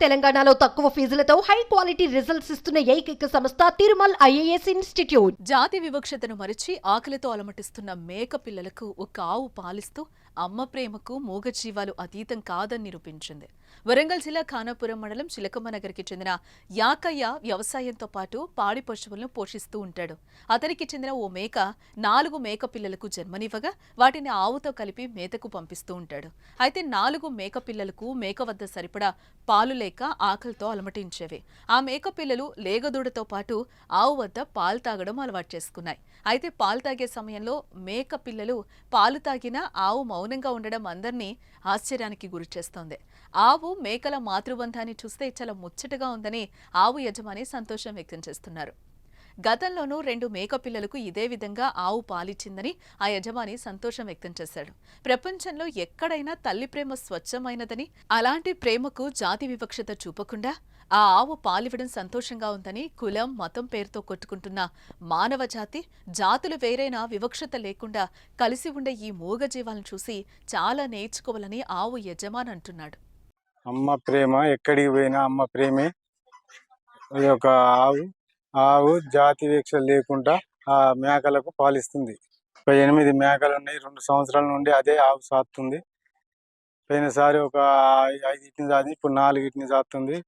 తెలంగాణలో తక్కువ ఫీజులతో high quality results ఇస్తున్న ఏకైక సంస్థ తిరుమల్ ఐఏఎస్ ఇన్స్టిట్యూట్. జాతి వివక్షతను మరిచి ఆకలితో అలమటిస్తున్న మేక పిల్లలకు ఒక ఆవు పాలిస్తూ అమ్మ ప్రేమకు మూగజీవాలు అతీతం కాదని నిరూపించింది. వరంగల్ జిల్లా ఖానాపురం మండలం చిలకమ్మనగర్కి చెందిన యాకయ్య వ్యవసాయంతో పాటు పాడి పశువులను పోషిస్తూ ఉంటాడు. అతనికి చెందిన ఓ మేక 4 మేక పిల్లలకు జన్మనివ్వగా వాటిని ఆవుతో కలిపి మేతకు పంపిస్తూ ఉంటాడు. అయితే 4 మేక పిల్లలకు మేక వద్ద సరిపడా పాలు లేక ఆకలితో అలమటించేవి. ఆ మేక పిల్లలు లేగదూడతో పాటు ఆవు వద్ద పాలు తాగడం అలవాటు చేసుకున్నాయి. అయితే పాలు తాగే సమయంలో మేక పిల్లలు పాలు తాగినా ఆవు మౌనంగా ఉండడం అందరినీ ఆశ్చర్యానికి గురిచేస్తోంది. ఆవు మేకల మాతృబంధాన్ని చూస్తే చాలా ముచ్చటగా ఉందని ఆవు యజమాని సంతోషం వ్యక్తం చేస్తున్నారు. గతంలోనూ 2 మేక పిల్లలకు ఇదే విధంగా ఆవు పాలిచ్చిందని ఆ యజమాని సంతోషం వ్యక్తం చేశాడు. ప్రపంచంలో ఎక్కడైనా తల్లి ప్రేమ స్వచ్ఛమైనదని, అలాంటి ప్రేమకు జాతి వివక్షత చూపకుండా ఆ ఆవు పాలివ్వడం సంతోషంగా ఉందని, కులం మతం పేరుతో కొట్టుకుంటున్న మానవ జాతులు వేరైనా వివక్షత లేకుండా కలిసి ఉండే ఈ మూగజీవాలను చూసి చాలా నేర్చుకోవాలని ఆవు యజమాని అంటున్నాడు. అమ్మ ప్రేమ ఎక్కడికి పోయినా అమ్మ ప్రేమే. ఒక ఆవు జాతి వివక్ష లేకుండా ఆ మేకలకు పాలిస్తుంది. 8 మేకలు ఉన్నాయి. 2 సంవత్సరాల నుండి అదే ఆవు సాస్తుంది. పోయినసారి ఒక 5 ఇట్ని సాది, ఇప్పుడు 4 ఇట్ని సాస్తుంది.